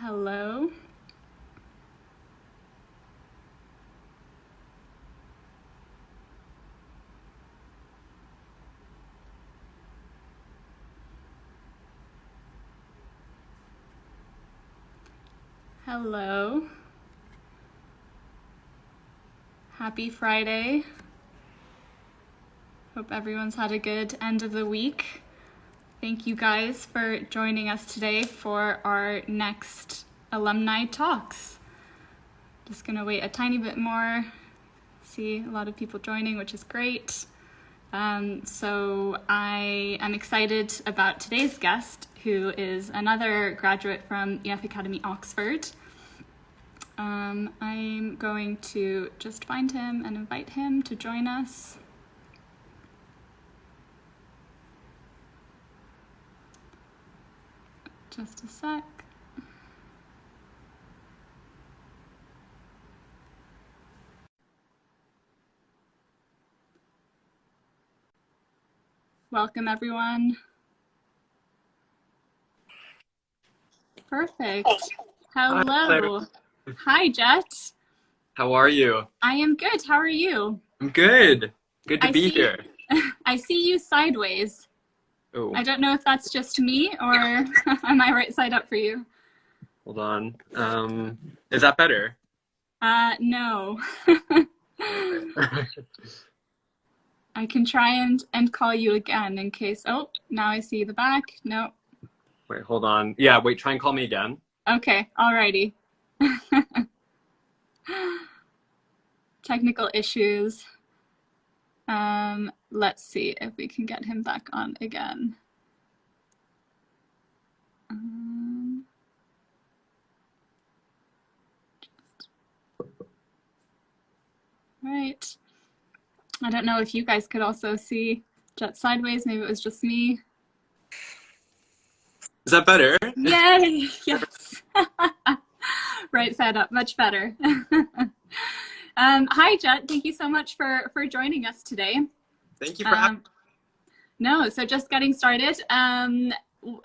Hello. Hello. Happy Friday. Hope everyone's had a good end of the week. Thank you guys for joining us today for our next alumni talks. Just gonna wait a tiny bit more. See a lot of people joining, which is great. So I am excited about today's guest, who is another graduate from EF Academy Oxford. I'm going to just find him and invite him to join us. Just a sec. Welcome, everyone. Perfect. Hello. Hi, Jet. How are you? I am good. How are you? I'm good. Good to be here. I see you sideways. Oh, I don't know if that's just me or am I right side up for you? hold on. Is that better? No. I can try and call you again in case. Oh, now I see the back. No. Wait, hold on. Yeah, wait, try and call me again. Okay, alrighty. Technical issues. Let's see if we can get him back on again. Right. I don't know if you guys could also see Jet sideways. Maybe it was just me. Is that better? Yay! Yes. Right side up, much better. Hi, Jet. Thank you so much for joining us today. Thank you for having me. No, so just getting started.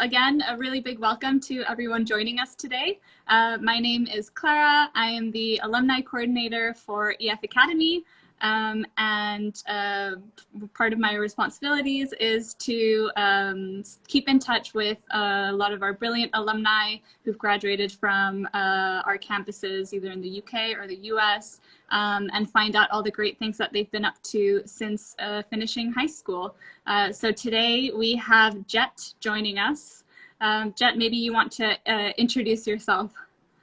Again, a really big welcome to everyone joining us today. My name is Clara. I am the alumni coordinator for EF Academy. And part of my responsibilities is to keep in touch with a lot of our brilliant alumni who've graduated from our campuses, either in the UK or the US, and find out all the great things that they've been up to since finishing high school. So today we have Jet joining us. Jet, maybe you want to introduce yourself.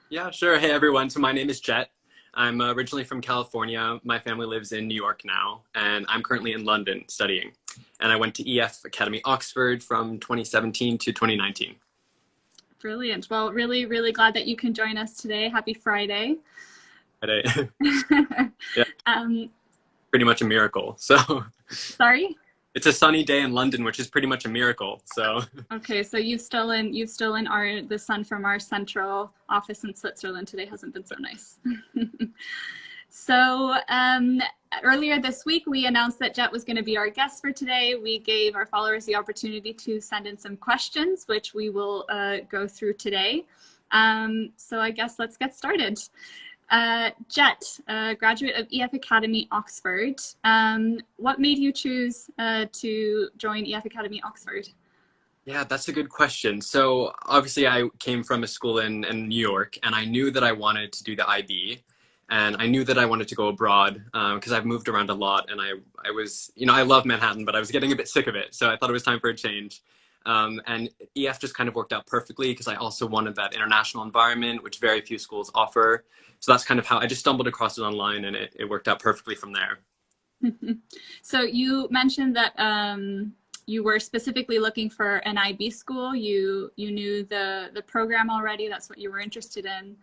Yeah, sure. Hey, everyone. So my name is Jet. I'm originally from California. My family lives in New York now, and I'm currently in London studying. And I went to EF Academy Oxford from 2017 to 2019. Brilliant. Well, really, really glad that you can join us today. Happy Friday. Friday. Yeah. Pretty much a miracle. So. Sorry? It's a sunny day in London, which is pretty much a miracle. So. Okay, so you've stolen the sun from our central office in Switzerland. Today hasn't been so nice. So earlier this week, we announced that Jet was going to be our guest for today. We gave our followers the opportunity to send in some questions, which we will go through today. So I guess let's get started. Jet, graduate of EF Academy Oxford. What made you choose to join EF Academy Oxford? Yeah, that's a good question. So obviously I came from a school in New York, and I knew that I wanted to do the IB, and I knew that I wanted to go abroad because I've moved around a lot, and I was, I love Manhattan, but I was getting a bit sick of it. So I thought it was time for a change. And EF just kind of worked out perfectly because I also wanted that international environment, which very few schools offer. So that's kind of how I just stumbled across it online, and it worked out perfectly from there. So you mentioned that you were specifically looking for an IB school. You knew the program already. That's what you were interested in.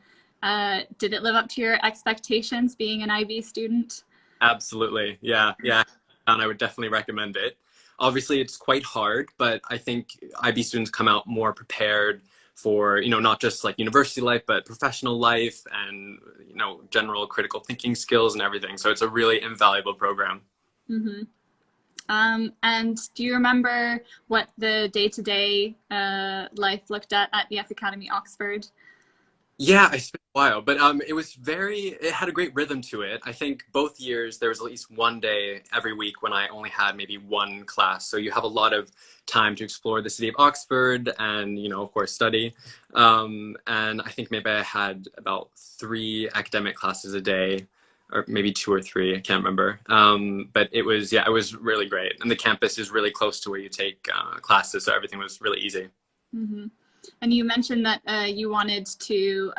Did it live up to your expectations being an IB student? Absolutely. Yeah. And I would definitely recommend it. Obviously, it's quite hard, but I think IB students come out more prepared for, not just like university life, but professional life and, general critical thinking skills and everything. So it's a really invaluable program. Mm-hmm. And do you remember what the day-to-day life looked at EF Academy Oxford? Yeah, I spent a while, but it had a great rhythm to it. I think both years there was at least one day every week when I only had maybe one class. So you have a lot of time to explore the city of Oxford and, of course, study. And I think maybe I had about three academic classes a day, or maybe two or three, I can't remember. But it was really great. And the campus is really close to where you take classes, so everything was really easy. Hmm. And you mentioned that you wanted to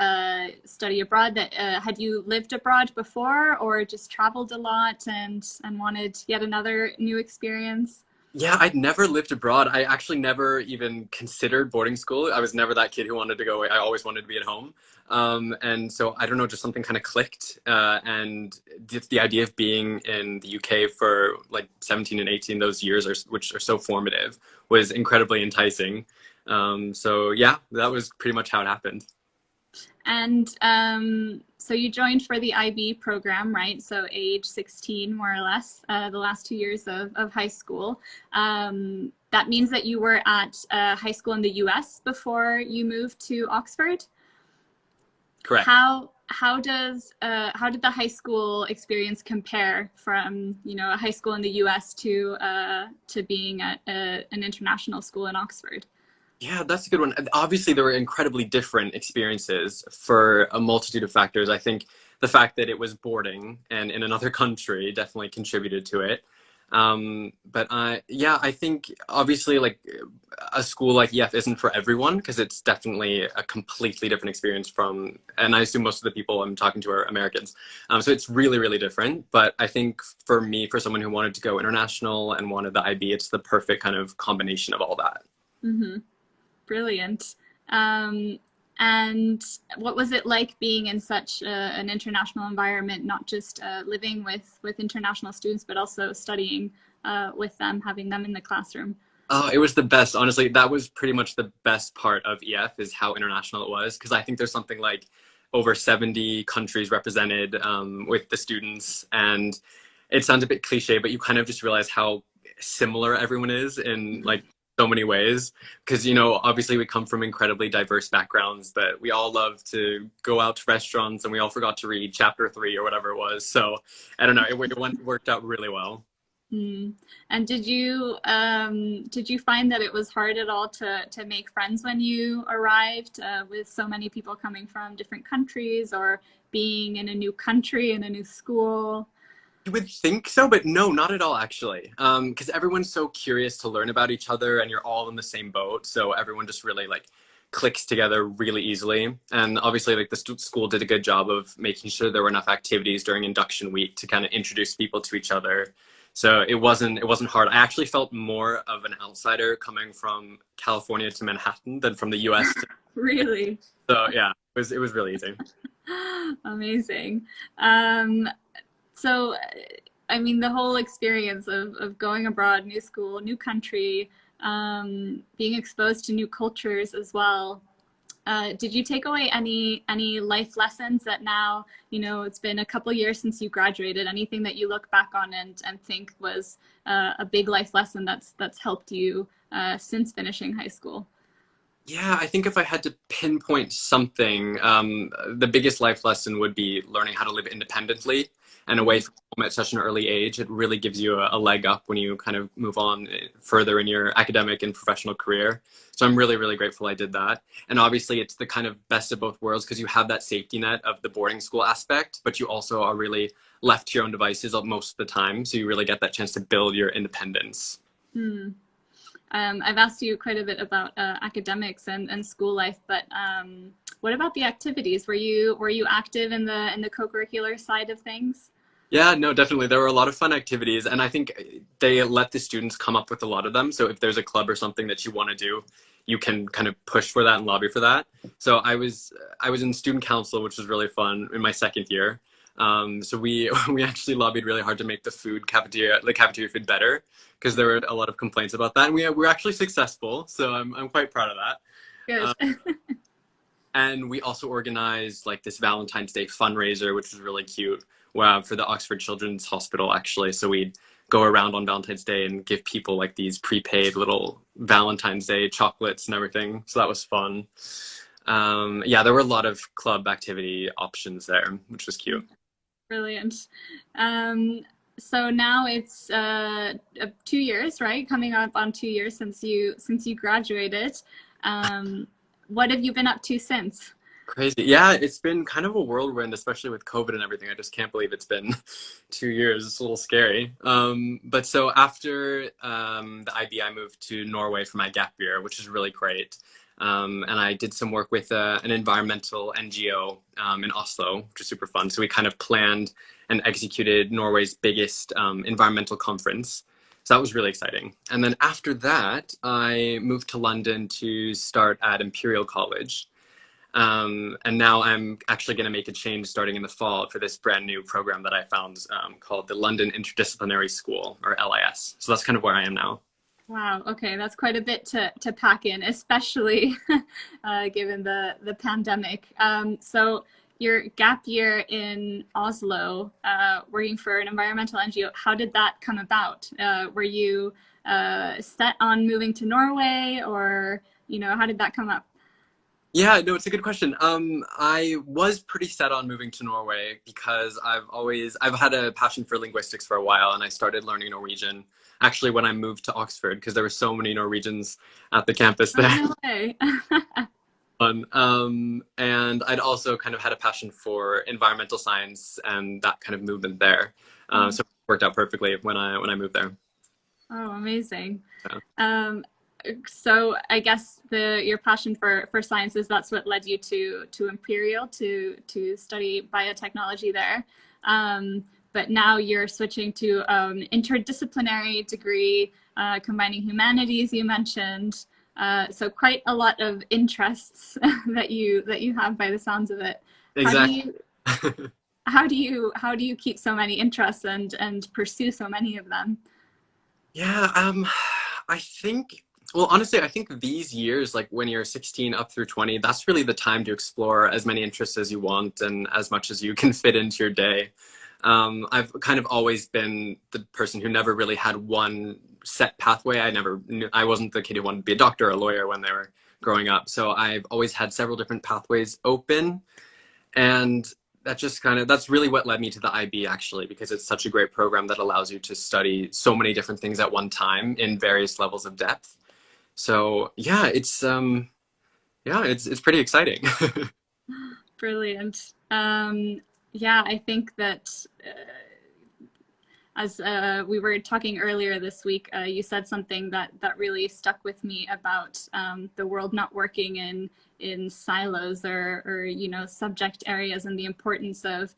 study abroad. That had you lived abroad before, or just traveled a lot and wanted yet another new experience? Yeah, I'd never lived abroad. I actually never even considered boarding school. I was never that kid who wanted to go away. I always wanted to be at home. And so I don't know, just something kind of clicked. And the idea of being in the UK for like 17 and 18, those years which are so formative, was incredibly enticing. So yeah, that was pretty much how it happened. And so you joined for the IB program, right? So age 16, more or less, the last 2 years of high school. That means that you were at high school in the US before you moved to Oxford. Correct. How did the high school experience compare from a high school in the US to being at an international school in Oxford? Yeah, that's a good one. And obviously, there were incredibly different experiences for a multitude of factors. I think the fact that it was boarding and in another country definitely contributed to it. Yeah, I think obviously like a school like EF isn't for everyone because it's definitely a completely different experience and I assume most of the people I'm talking to are Americans. So it's really, really different. But I think for me, for someone who wanted to go international and wanted the IB, it's the perfect kind of combination of all that. Mm-hmm. Brilliant. Um, and what was it like being in such an international environment, not just living with international students, but also studying with them, having them in the classroom? Oh, it was the best. Honestly, that was pretty much the best part of EF is how international it was. Because I think there's something like over 70 countries represented with the students. And it sounds a bit cliche, but you kind of just realize how similar everyone is in like so many ways. Because, obviously we come from incredibly diverse backgrounds, but we all love to go out to restaurants and we all forgot to read chapter 3 or whatever it was. So I don't know, it worked out really well. Mm. And did you find that it was hard at all to make friends when you arrived with so many people coming from different countries or being in a new country in a new school? You would think so, but no, not at all, actually. Because everyone's so curious to learn about each other, and you're all in the same boat, so everyone just really like clicks together really easily. And obviously, like the school did a good job of making sure there were enough activities during induction week to kind of introduce people to each other. So it wasn't hard. I actually felt more of an outsider coming from California to Manhattan than from the U.S. Really? So yeah, it was really easy. Amazing. Um, so, I mean, the whole experience of going abroad, new school, new country, being exposed to new cultures as well. Did you take away any life lessons that now, it's been a couple years since you graduated, anything that you look back on and think was a big life lesson that's helped you since finishing high school? Yeah, I think if I had to pinpoint something, the biggest life lesson would be learning how to live independently and away from home at such an early age. It really gives you a leg up when you kind of move on further in your academic and professional career. So I'm really, really grateful I did that. And obviously, it's the kind of best of both worlds because you have that safety net of the boarding school aspect, but you also are really left to your own devices most of the time. So you really get that chance to build your independence. Hmm. I've asked you quite a bit about academics and school life, but what about the activities? Were you active in the co-curricular side of things? Yeah, no, definitely. There were a lot of fun activities, and I think they let the students come up with a lot of them. So if there's a club or something that you want to do, you can kind of push for that and lobby for that. So I was in student council, which was really fun in my second year. So we we actually lobbied really hard to make the cafeteria food better because there were a lot of complaints about that, and we were actually successful. So I'm quite proud of that. Good. And we also organized like this Valentine's Day fundraiser, which was really cute, wow, for the Oxford Children's Hospital, actually. So we'd go around on Valentine's Day and give people like these prepaid little Valentine's Day chocolates and everything. So that was fun. Yeah, there were a lot of club activity options there, which was cute. Brilliant. Um, so now it's 2 years, right? Coming up on 2 years since you graduated. Um, what have you been up to since? Crazy. Yeah, it's been kind of a whirlwind, especially with COVID and everything. I just can't believe it's been 2 years. It's a little scary. But so after the IB, I moved to Norway for my gap year, which is really great. And I did some work with an environmental NGO in Oslo, which is super fun. So we kind of planned and executed Norway's biggest environmental conference. So that was really exciting. And then after that, I moved to London to start at Imperial College. And now I'm actually going to make a change starting in the fall for this brand new program that I found called the London Interdisciplinary School, or LIS. So that's kind of where I am now. Wow. Okay, that's quite a bit to pack in, especially given the pandemic. So your gap year in Oslo, working for an environmental NGO, how did that come about? Were you set on moving to Norway, or how did that come up? Yeah, no, it's a good question. I was pretty set on moving to Norway because I've had a passion for linguistics for a while, and I started learning Norwegian actually when I moved to Oxford because there were so many Norwegians at the campus Oh, there. no way. And I'd also kind of had a passion for environmental science and that kind of movement there. So it worked out perfectly when I moved there. Oh, amazing. Yeah. Um, so I guess your passion for sciences, that's what led you to Imperial to study biotechnology there. But now you're switching to interdisciplinary degree, combining humanities, you mentioned. So quite a lot of interests that you have by the sounds of it. How do Exactly. you how do you keep so many interests and pursue so many of them? Yeah, I think, well, honestly, I think these years, like when you're 16 up through 20, that's really the time to explore as many interests as you want and as much as you can fit into your day. I've kind of always been the person who never really had one set pathway. I wasn't the kid who wanted to be a doctor or a lawyer when they were growing up. So I've always had several different pathways open. And that's really what led me to the IB actually, because it's such a great program that allows you to study so many different things at one time in various levels of depth. So it's pretty exciting. Brilliant. Yeah, I think that as we were talking earlier this week, you said something that really stuck with me about the world not working in silos or subject areas, and the importance of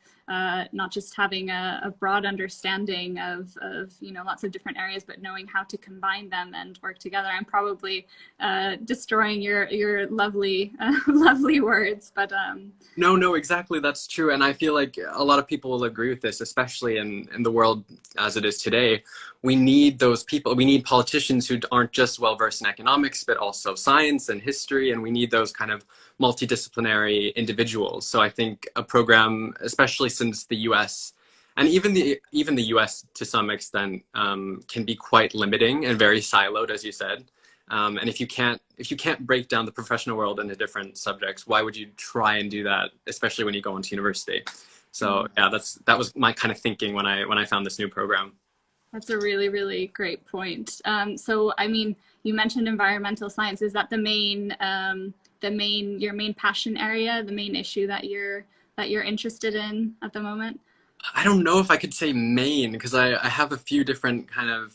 not just having a broad understanding of lots of different areas, but knowing how to combine them and work together. I'm probably destroying your lovely lovely words, but No, exactly. That's true. And I feel like a lot of people will agree with this, especially in the world as it is today. We need those people. We need politicians who aren't just well versed in economics, but also science and history. And we need those kind of multidisciplinary individuals. So I think a program, especially since the US and even the US to some extent, can be quite limiting and very siloed, as you said. And if you can't break down the professional world into different subjects, why would you try and do that, especially when you go into university? So yeah, that was my kind of thinking when I found this new program. that's a really, really great point. So, I mean, you mentioned environmental science. Is that your main passion area, the main issue that you're interested in at the moment? I don't know if I could say main because I have a few different kind of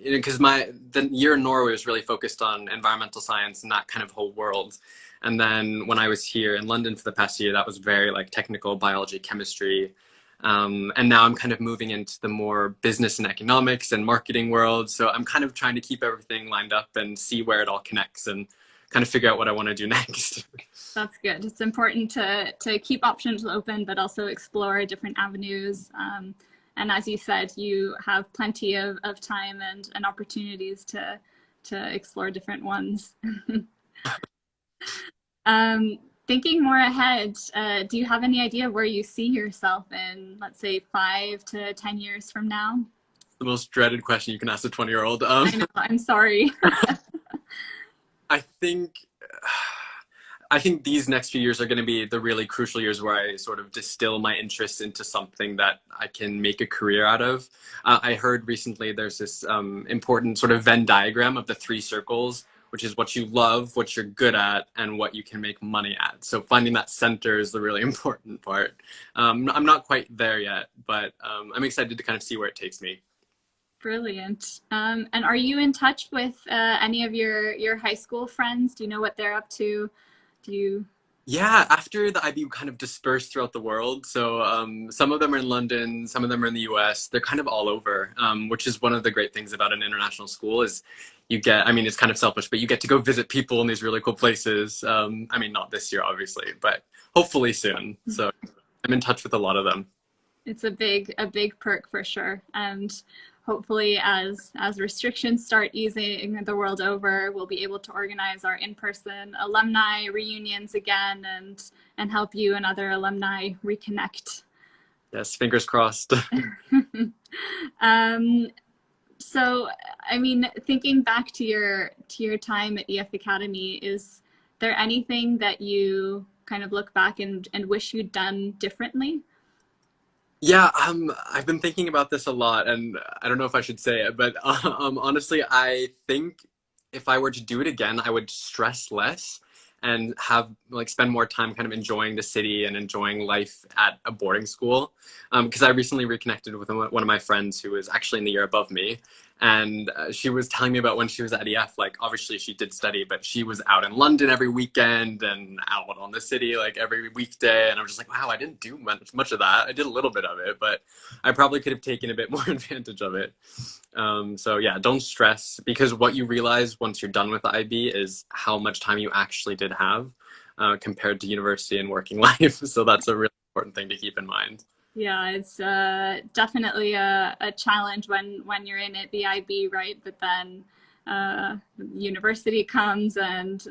because the year in Norway was really focused on environmental science and that kind of whole world. And then when I was here in London for the past year, that was very like technical biology, chemistry. And now I'm kind of moving into the more business and economics and marketing world. So I'm kind of trying to keep everything lined up and see where it all connects and kind of figure out what I want to do next. That's good. It's important to keep options open, but also explore different avenues. And as you said, you have plenty of time and opportunities to explore different ones. Thinking more ahead, do you have any idea where you see yourself in, let's say, 5 to 10 years from now? The most dreaded question you can ask a 20-year-old. I know, I'm sorry. I think I think these next few years are going to be the really crucial years where I sort of distill my interests into something that I can make a career out of. I heard recently there's this important sort of Venn diagram of the three circles, which is what you love, what you're good at, and what you can make money at. So finding that center is the really important part. I'm not quite there yet, but I'm excited to kind of see where it takes me. Brilliant. And are you in touch with any of your high school friends? Do you know what they're up to? Do you? Yeah, after the IB kind of dispersed throughout the world, so some of them are in London, some of them are in the US. They're kind of all over, which is one of the great things about an international school is you get, I mean, it's kind of selfish, but you get to go visit people in these really cool places. I mean, not this year, obviously, but hopefully soon. So I'm in touch with a lot of them. It's a big perk for sure. And hopefully as restrictions start easing the world over, we'll be able to organize our in-person alumni reunions again and help you and other alumni reconnect. Yes, fingers crossed. So, I mean, thinking back to your time at EF Academy, is there anything that you kind of look back and wish you'd done differently? Yeah, I've been thinking about this a lot, and I don't know if I should say it, but honestly, I think if I were to do it again, I would stress less and have like spend more time kind of enjoying the city and enjoying life at a boarding school. Because I recently reconnected with one of my friends who was actually in the year above me, and she was telling me about when she was at EF. Like, obviously, she did study, but she was out in London every weekend and out on the city like every weekday. And I'm just like, wow, I didn't do much of that. I did a little bit of it, but I probably could have taken a bit more advantage of it. So yeah, don't stress, because what you realize once you're done with the IB is how much time you actually did have compared to university and working life. So that's a really important thing to keep in mind. Yeah, it's definitely a challenge when you're in it, the IB, right? But then university comes and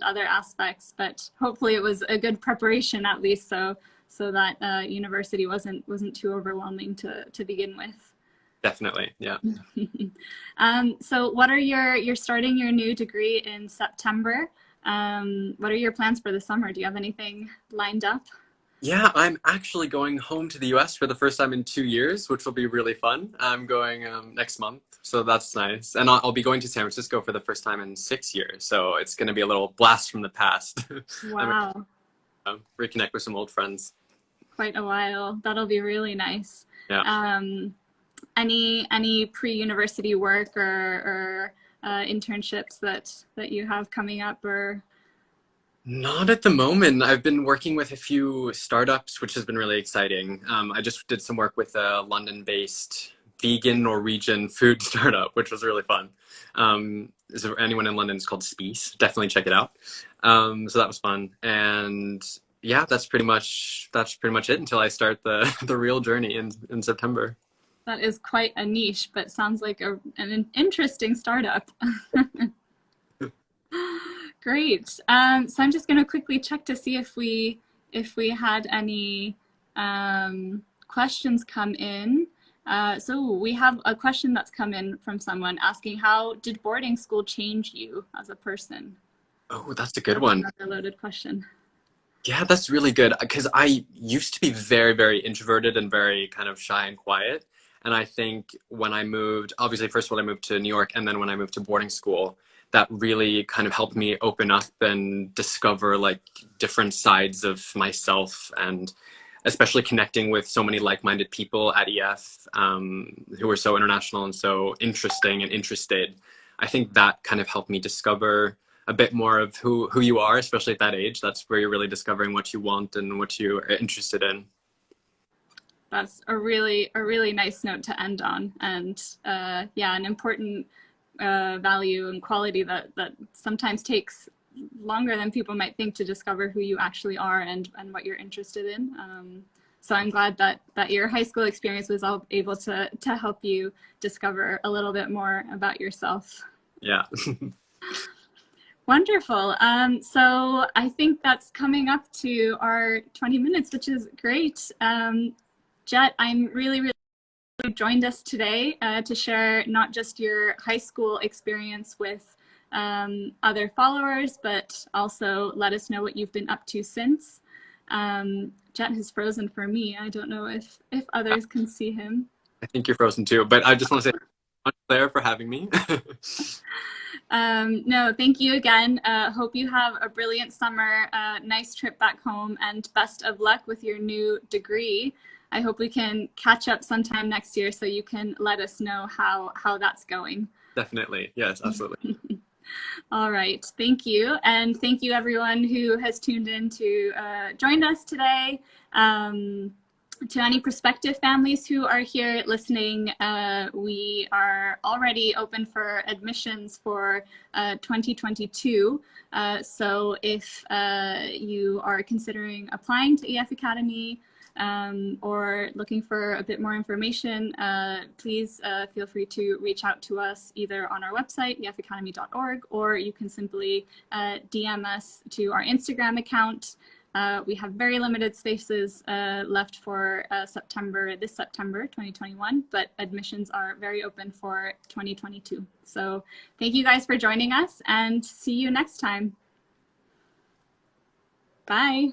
other aspects. But hopefully, it was a good preparation at least, so that university wasn't too overwhelming to begin with. Definitely, yeah. So, what are you're starting your new degree in September? What are your plans for the summer? Do you have anything lined up? Yeah, I'm actually going home to the US for the first time in 2 years, which will be really fun. I'm going next month, so that's nice. And I'll be going to San Francisco for the first time in 6 years, so it's going to be a little blast from the past. I'm Wow. reconnect with some old friends. Quite a while. That'll be really nice. Yeah. Any pre-university work or internships that you have coming up or? Not at the moment. I've been working with a few startups, which has been really exciting. I just did some work with a London-based vegan Norwegian food startup, which was really fun. Is there anyone in London? It's called Speece. Definitely check it out. So that was fun. And yeah, that's pretty much it until I start the real journey in September. That is quite a niche, but sounds like an interesting startup. Great. So I'm just going to quickly check to see if we had any questions come in. So we have a question that's come in from someone asking, how did boarding school change you as a person? Oh, that's a good That's one. another loaded question. Yeah, that's really good because I used to be very, very introverted and very kind of shy and quiet. And I think when I moved, obviously, first of all, I moved to New York, and then when I moved to boarding school, that really kind of helped me open up and discover like different sides of myself, and especially connecting with so many like-minded people at EF who were so international and so interesting and interested. I think that kind of helped me discover a bit more of who you are, especially at that age. That's where you're really discovering what you want and what you are interested in. That's a really nice note to end on, and yeah, an important value and quality that sometimes takes longer than people might think to discover who you actually are and what you're interested in. So I'm glad that your high school experience was all able to help you discover a little bit more about yourself. Yeah. Wonderful. So I think that's coming up to our 20 minutes, which is great. Jet, I'm really you joined us today to share not just your high school experience with other followers, but also let us know what you've been up to since. Jet has frozen for me. I don't know if others can see him. I think you're frozen too, but I just want to say thank you, Claire, for having me. No, thank you again. Hope you have a brilliant summer, nice trip back home, and best of luck with your new degree. I hope we can catch up sometime next year so you can let us know how that's going. Definitely. Yes, absolutely. All right. Thank you. And thank you everyone who has tuned in to join us today. To any prospective families who are here listening, we are already open for admissions for 2022. So if you are considering applying to EF Academy or looking for a bit more information, please feel free to reach out to us either on our website, efacademy.org, or you can simply DM us to our Instagram account. We have very limited spaces left for this September 2021, but admissions are very open for 2022. So thank you guys for joining us and see you next time. Bye.